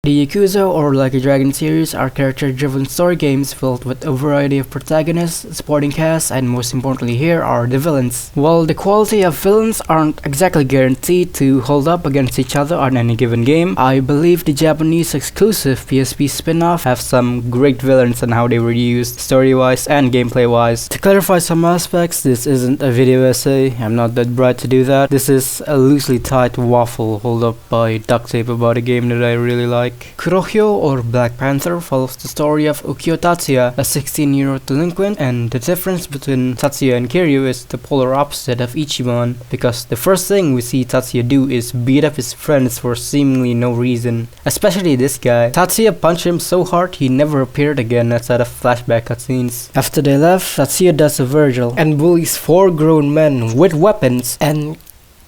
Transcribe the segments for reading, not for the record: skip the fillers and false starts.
The Yakuza or Like a Dragon series are character-driven story games filled with a variety of protagonists, supporting casts, and most importantly here are the villains. While the quality of villains aren't exactly guaranteed to hold up against each other on any given game, I believe the Japanese exclusive PSP spin-off have some great villains and how they were used story-wise and gameplay-wise. To clarify some aspects, this isn't a video essay, I'm not that bright to do that. This is a loosely tied waffle held up by duct tape about a game that I really like. Kurohyou or Black Panther follows the story of Ukiyo Tatsuya, a 16-year-old delinquent, and the difference between Tatsuya and Kiryu is the polar opposite of Ichiban, because the first thing we see Tatsuya do is beat up his friends for seemingly no reason. Especially this guy. Tatsuya punched him so hard he never appeared again outside of flashback cutscenes. After they left, Tatsuya does a Virgil and bullies 4 grown men with weapons and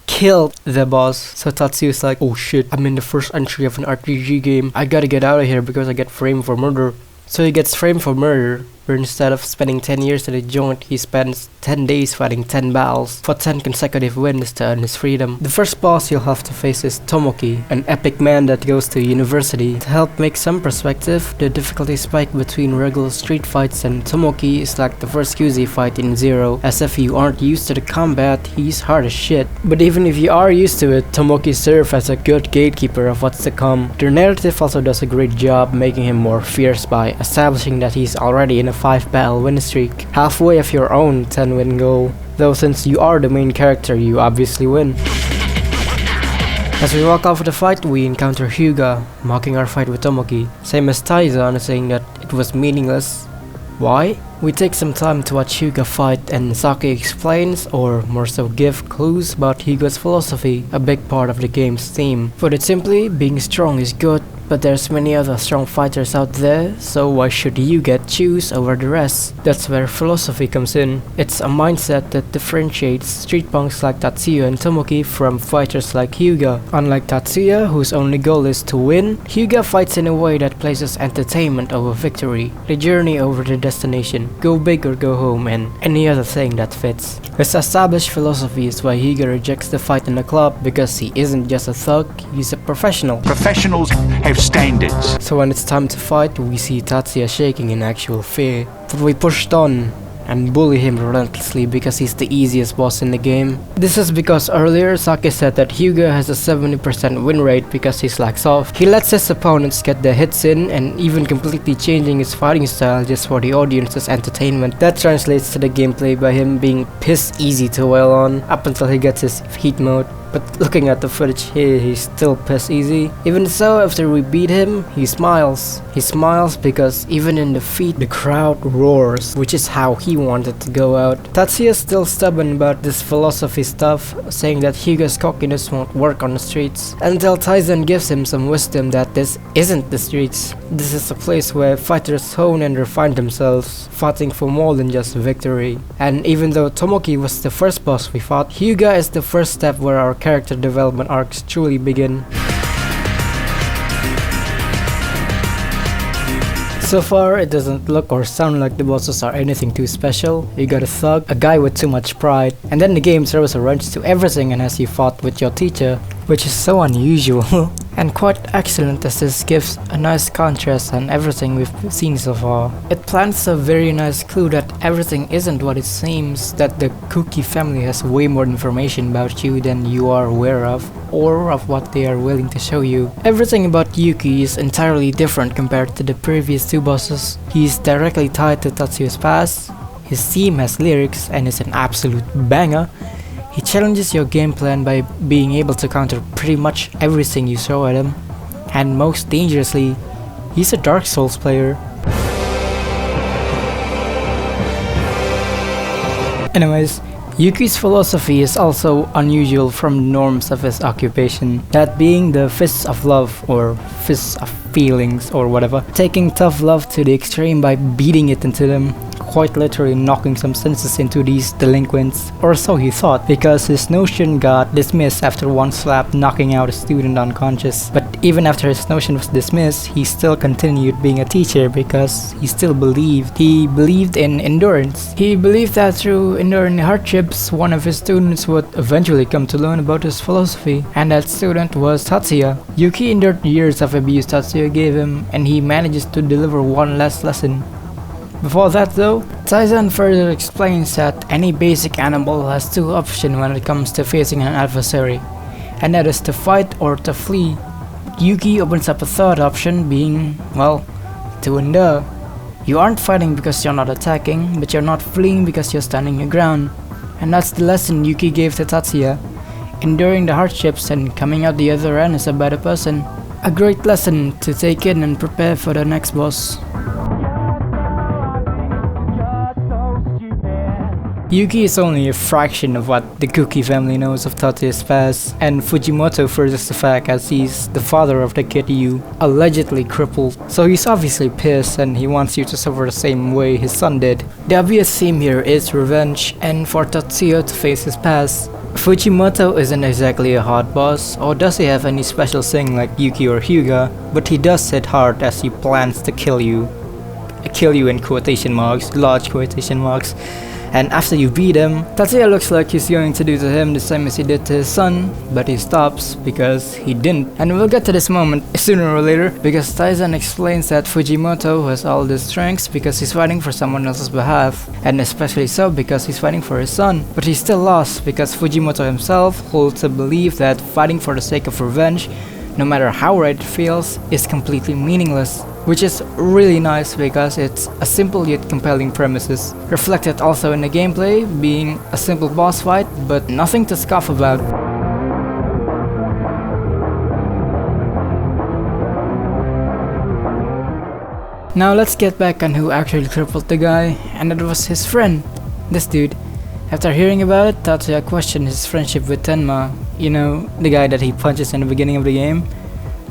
killed the boss. So Tatsuya's like, oh shit, I'm in the first entry of an RPG game, I gotta get out of here because I get framed for murder. So he gets framed for murder, where instead of spending 10 years in a joint, he spends 10 days fighting 10 battles for 10 consecutive wins to earn his freedom. The first boss you'll have to face is Tomoki, an epic man that goes to university. To help make some perspective, the difficulty spike between regular street fights and Tomoki is like the first QZ fight in Zero. As if you aren't used to the combat, he's hard as shit. But even if you are used to it, Tomoki serves as a good gatekeeper of what's to come. The narrative also does a great job making him more fierce by establishing that he's already in a 5 battle win streak, halfway of your own 10 win goal, though since you are the main character you obviously win. As we walk off of the fight, we encounter Hyuga, mocking our fight with Tomoki, same as Taizan saying that it was meaningless. Why? We take some time to watch Hyuga fight and Saki explains, or more so give clues about Hyuga's philosophy, a big part of the game's theme. Put it simply, being strong is good, but there's many other strong fighters out there, so why should Hyuga choose over the rest? That's where philosophy comes in. It's a mindset that differentiates street punks like Tatsuya and Tomoki from fighters like Hyuga. Unlike Tatsuya, whose only goal is to win, Hyuga fights in a way that places entertainment over victory, the journey over the destination, go big or go home, and any other thing that fits. His established philosophy is why Hyuga rejects the fight in the club, because he isn't just a thug, he's a professional. Professionals have standards. So when it's time to fight, we see Tatsuya shaking in actual fear. But we pushed on and bully him relentlessly because he's the easiest boss in the game. This is because earlier Saki said that Hyuga has a 70% win rate because he slacks off. He lets his opponents get their hits in and even completely changing his fighting style just for the audience's entertainment. That translates to the gameplay by him being piss easy to wail on up until he gets his heat mode. But looking at the footage here, he's still piss easy. Even so, after we beat him, he smiles. He smiles because even in defeat, the crowd roars, which is how he wanted to go out. Tatsuya's still stubborn about this philosophy stuff, saying that Hyuga's cockiness won't work on the streets, until Taizan gives him some wisdom that this isn't the streets. This is a place where fighters hone and refine themselves, fighting for more than just victory. And even though Tomoki was the first boss we fought, Hyuga is the first step where our character development arcs truly begin. So far, it doesn't look or sound like the bosses are anything too special. You got a thug, a guy with too much pride, and then the game throws a wrench to everything and has you fought with your teacher, which is so unusual. And quite excellent, as this gives a nice contrast on everything we've seen so far. It plants a very nice clue that everything isn't what it seems, that the Kuki family has way more information about you than you are aware of, or of what they are willing to show you. Everything about Yuki is entirely different compared to the previous 2 bosses. He is directly tied to Tatsuya's past, his theme has lyrics and is an absolute banger. He challenges your game plan by being able to counter pretty much everything you throw at him. And most dangerously, he's a Dark Souls player. Anyways, Yuki's philosophy is also unusual from the norms of his occupation, that being the fists of love or fists of feelings or whatever, taking tough love to the extreme by beating it into them. quite literally knocking some senses into these delinquents, or so he thought, because his notion got dismissed after one slap knocking out a student unconscious. But even after his notion was dismissed, he still continued being a teacher because he still believed. He believed in endurance. He believed that through enduring hardships, one of his students would eventually come to learn about his philosophy, and that student was Tatsuya. Yuki endured years of abuse Tatsuya gave him, and he manages to deliver one last lesson. Before that though, Taizan further explains that any basic animal has two options when it comes to facing an adversary, and that is to fight or to flee. Yuki opens up a third option, being, well, to endure. You aren't fighting because you're not attacking, but you're not fleeing because you're standing your ground. And that's the lesson Yuki gave to Tatsuya. Enduring the hardships and coming out the other end as a better person. A great lesson to take in and prepare for the next boss. Yuki is only a fraction of what the Kuki family knows of Tatsuya's past, and Fujimoto furthers the fact as he's the father of the kid Yu, allegedly crippled. So he's obviously pissed and he wants you to suffer the same way his son did. The obvious theme here is revenge, and for Tatsuya to face his past. Fujimoto isn't exactly a hard boss, or does he have any special thing like Yuki or Hyuga, but he does hit hard as he plans to kill you. Kill you in quotation marks, large quotation marks. And after you beat him, Tatsuya looks like he's going to do to him the same as he did to his son, but he stops because he didn't. And we'll get to this moment sooner or later, because Taizan explains that Fujimoto has all the strengths because he's fighting for someone else's behalf, and especially so because he's fighting for his son. But he's still lost because Fujimoto himself holds a belief that fighting for the sake of revenge, no matter how right it feels, is completely meaningless. Which is really nice because it's a simple yet compelling premises, reflected also in the gameplay, being a simple boss fight, but nothing to scoff about. Now let's get back on who actually crippled the guy, and it was his friend, this dude. After hearing about it, Tatsuya questioned his friendship with Tenma, you know, the guy that he punches in the beginning of the game.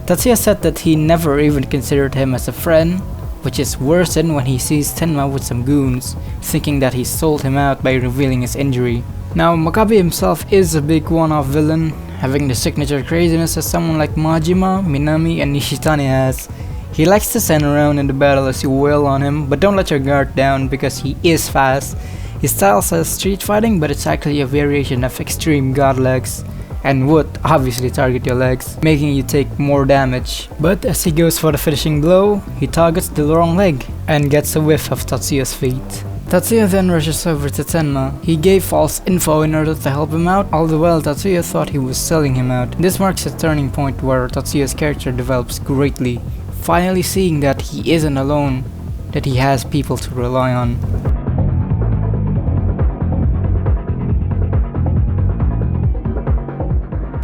Tatsuya said that he never even considered him as a friend, which is worse than when he sees Tenma with some goons, thinking that he sold him out by revealing his injury. Now, Makabe himself is a big one-off villain, having the signature craziness as someone like Majima, Minami, and Nishitani has. He likes to stand around in the battle as you wail on him, but don't let your guard down because he is fast. His style says street fighting, but it's actually a variation of extreme god legs, and would obviously target your legs, making you take more damage. But as he goes for the finishing blow, he targets the wrong leg, and gets a whiff of Tatsuya's feet. Tatsuya then rushes over to Tenma. He gave false info in order to help him out, all the while Tatsuya thought he was selling him out. This marks a turning point where Tatsuya's character develops greatly, finally seeing that he isn't alone, that he has people to rely on.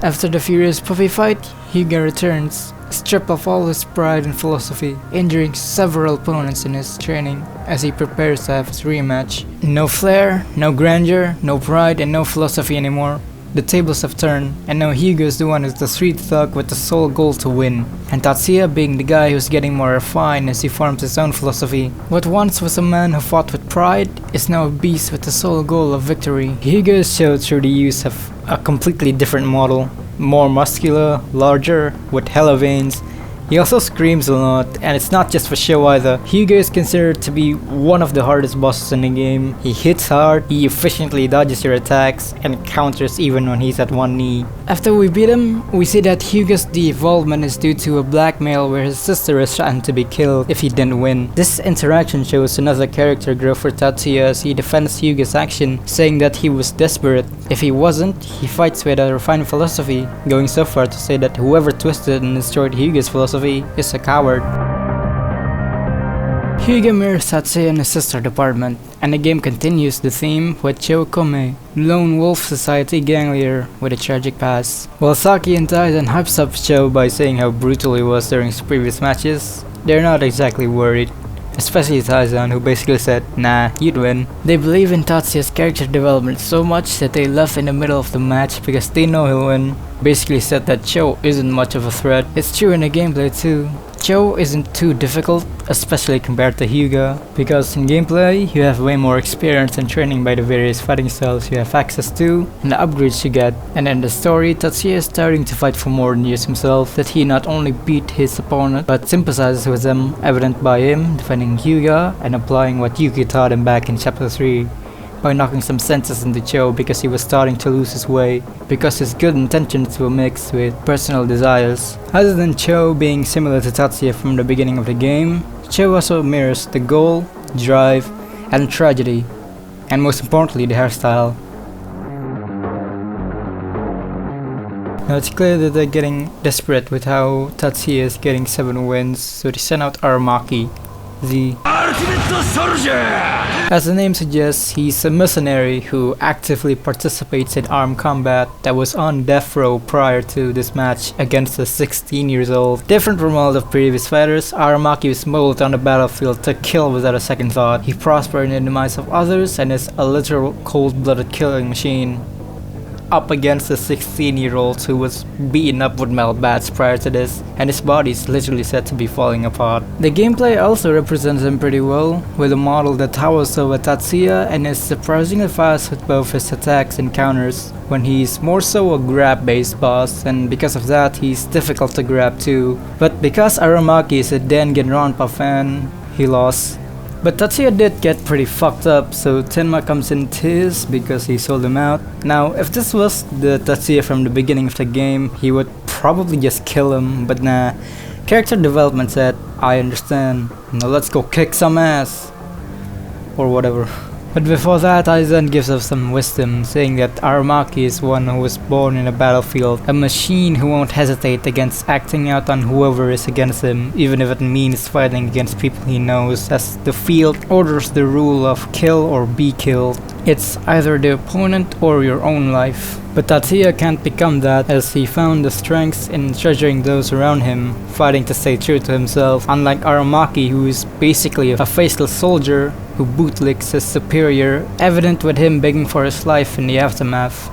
After the furious puppy fight, Hyuga returns, stripped of all his pride and philosophy, injuring several opponents in his training as he prepares to have his rematch. No flair, no grandeur, no pride, and no philosophy anymore. The tables have turned, and now Hyuga is the one who's the street thug with the sole goal to win, and Tatsuya being the guy who's getting more refined as he forms his own philosophy. What once was a man who fought with pride is now a beast with the sole goal of victory. Hyuga is showed through the use of a completely different model, more muscular, larger, with hella veins. He also screams a lot, and it's not just for show either. Hyuga is considered to be one of the hardest bosses in the game. He hits hard, he efficiently dodges your attacks, and counters even when he's at one knee. After we beat him, we see that Hyuga's de-evolvement is due to a blackmail where his sister is threatened to be killed if he didn't win. This interaction shows another character growth for Tatsuya as he defends Hyuga's action, saying that he was desperate. If he wasn't, he fights with a refined philosophy, going so far to say that whoever twisted and destroyed Hyuga's philosophy is a coward. Hyuga mirrors Tatsuya in his sister department, and the game continues the theme with Cho Komei, lone wolf society gang leader with a tragic past. While Saki and Taizan hypes up Cho by saying how brutal he was during his previous matches, they're not exactly worried. Especially Taizan, who basically said, nah, you'd win. They believe in Tatsuya's character development so much that they left in the middle of the match because they know he'll win. Basically said that Cho isn't much of a threat. It's true in the gameplay too. Cho isn't too difficult, especially compared to Hyuga, because in gameplay you have way more experience and training by the various fighting styles you have access to and the upgrades you get. And in the story, Tatsuya is starting to fight for more than just himself, that he not only beat his opponent but sympathizes with them, evident by him defending Hyuga and applying what Yuki taught him back in chapter 3. By knocking some senses into Cho because he was starting to lose his way, because his good intentions were mixed with personal desires. Other than Cho being similar to Tatsuya from the beginning of the game, Cho also mirrors the goal, drive, and tragedy, and most importantly the hairstyle. Now it's clear that they're getting desperate with how Tatsuya is getting 7 wins, so they send out Aramaki, the Ultimate Soldier! As the name suggests, he's a mercenary who actively participates in armed combat that was on death row prior to this match against a 16 years old. Different from all the previous fighters, Aramaki was molded on the battlefield to kill without a second thought. He prospered in the demise of others and is a literal cold-blooded killing machine, up against a 16-year-old who was beaten up with metal bats prior to this, and his body is literally said to be falling apart. The gameplay also represents him pretty well, with a model that towers over Tatsuya and is surprisingly fast with both his attacks and counters, when he's more so a grab-based boss, and because of that he's difficult to grab too. But because Aramaki is a Danganronpa fan, he lost. But Tatsuya did get pretty fucked up, so Tenma comes in tears because he sold him out. Now, if this was the Tatsuya from the beginning of the game, he would probably just kill him, but nah. Character development said, I understand, now let's go kick some ass. Or whatever. But before that, Taizan gives us some wisdom, saying that Aramaki is one who was born in a battlefield, a machine who won't hesitate against acting out on whoever is against him, even if it means fighting against people he knows, as the field orders the rule of kill or be killed. It's either the opponent or your own life. But Tatsuya can't become that, as he found the strength in treasuring those around him, fighting to stay true to himself, unlike Aramaki, who is basically a faceless soldier who bootlicks his superior, evident with him begging for his life in the aftermath.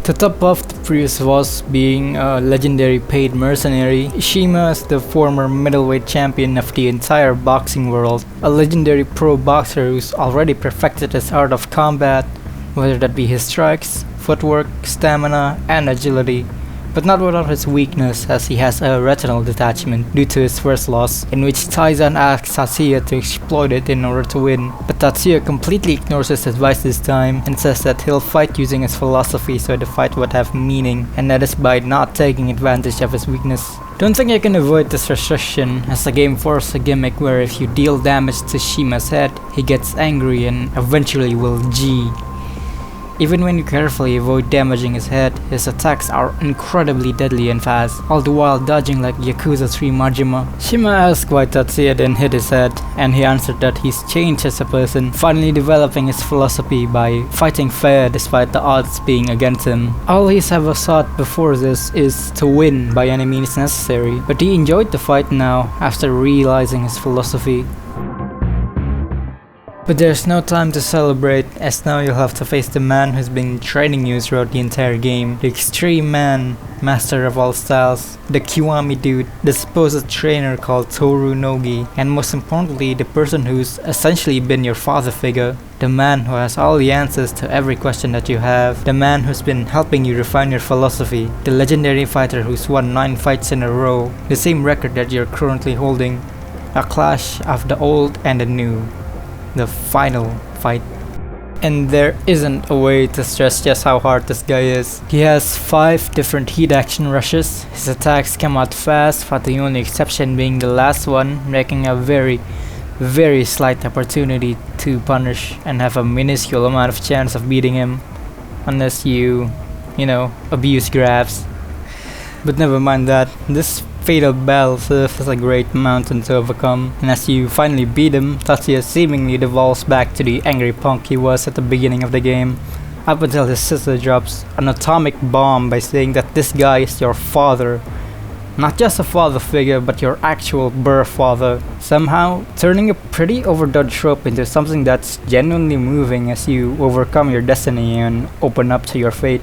To top off the previous was being a legendary paid mercenary, Shiima is the former middleweight champion of the entire boxing world, a legendary pro boxer who's already perfected his art of combat, whether that be his strikes, footwork, stamina, and agility, but not without his weakness, as he has a retinal detachment due to his first loss, in which Taizan asks Tatsuya to exploit it in order to win. But Tatsuya completely ignores his advice this time and says that he'll fight using his philosophy so the fight would have meaning, and that is by not taking advantage of his weakness. Don't think you can avoid this restriction, as the game forces a gimmick where if you deal damage to Shiima's head, he gets angry and eventually will G. Even when you carefully avoid damaging his head, his attacks are incredibly deadly and fast, all the while dodging like Yakuza 3 Majima. Shiima asked why Tatsuya didn't hit his head, and he answered that he's changed as a person, finally developing his philosophy by fighting fair despite the odds being against him. All he's ever sought before this is to win by any means necessary, but he enjoyed the fight now after realizing his philosophy. But there's no time to celebrate, as now you'll have to face the man who's been training you throughout the entire game, the extreme man, master of all styles, the Kiwami dude, the supposed trainer called Toru Nogi, and most importantly the person who's essentially been your father figure, the man who has all the answers to every question that you have, the man who's been helping you refine your philosophy, the legendary fighter who's won 9 fights in a row, the same record that you're currently holding, a clash of the old and the new. The final fight. And there isn't a way to stress just how hard this guy is. He has 5 different heat action rushes, his attacks come out fast, with the only exception being the last one, making a very slight opportunity to punish and have a minuscule amount of chance of beating him, unless you abuse grabs. But never mind that, this fatal battle serves as a great mountain to overcome, and as you finally beat him, Tatsuya seemingly devolves back to the angry punk he was at the beginning of the game, up until his sister drops an atomic bomb by saying that this guy is your father. Not just a father figure, but your actual birth father, somehow turning a pretty overdone trope into something that's genuinely moving as you overcome your destiny and open up to your fate.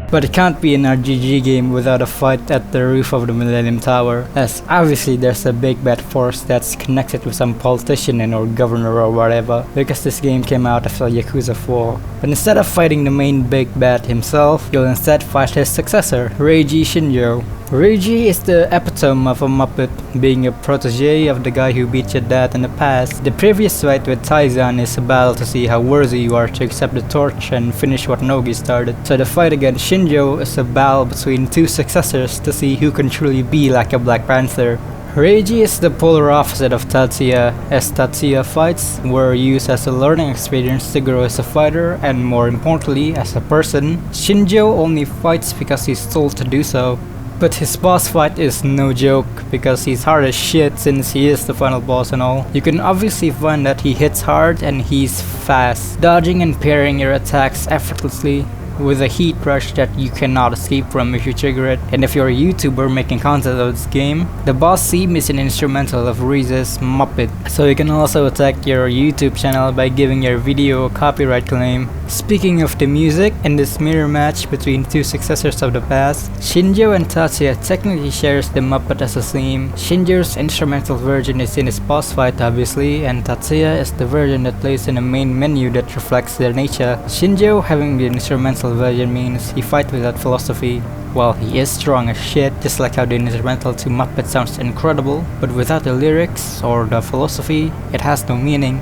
But it can't be an RPG game without a fight at the roof of the Millennium Tower, as obviously there's a big bad force that's connected with some politician or governor or whatever, because this game came out after Yakuza 4. But instead of fighting the main big bad himself, you'll instead fight his successor, Reiji Shinjo. Reiji is the epitome of a Muppet, being a protege of the guy who beat your dad in the past. The previous fight with Taizan is a battle to see how worthy you are to accept the torch and finish what Nogi started. So the fight against Shinjo is a battle between two successors to see who can truly be like a Black Panther. Reiji is the polar opposite of Tatsuya, as Tatsuya fights were used as a learning experience to grow as a fighter and more importantly as a person. Shinjo only fights because he's told to do so. But his boss fight is no joke, because he's hard as shit since he is the final boss and all. You can obviously find that he hits hard and he's fast, dodging and parrying your attacks effortlessly, with a heat rush that you cannot escape from if you trigger it. And if you're a YouTuber making content of this game, the boss theme is an instrumental of Rize's Muppet, so you can also attack your YouTube channel by giving your video a copyright claim. Speaking of the music, in this mirror match between two successors of the past, Shinjo and Tatsuya technically shares the Muppet as a theme. Shinjo's instrumental version is in his boss fight obviously, and Tatsuya is the version that plays in the main menu that reflects their nature. Shinjo having the instrumental version means he fights without philosophy. Well, he is strong as shit, just like how the instrumental to Muppet sounds incredible, but without the lyrics or the philosophy, it has no meaning.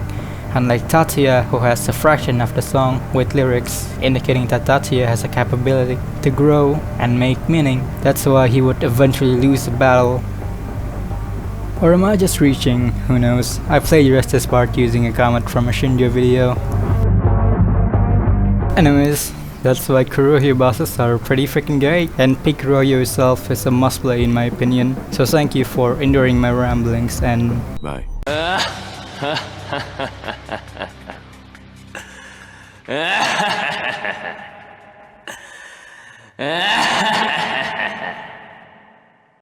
Unlike Tatsuya, who has a fraction of the song with lyrics, indicating that Tatsuya has a capability to grow and make meaning. That's why he would eventually lose the battle. Or am I just reaching? Who knows? I plagiarized this part using a comment from a Shinjo video. Anyways, that's why Kurohyou bosses are pretty freaking great, and PEAKrohyou itself is a must play in my opinion. So thank you for enduring my ramblings and Bye.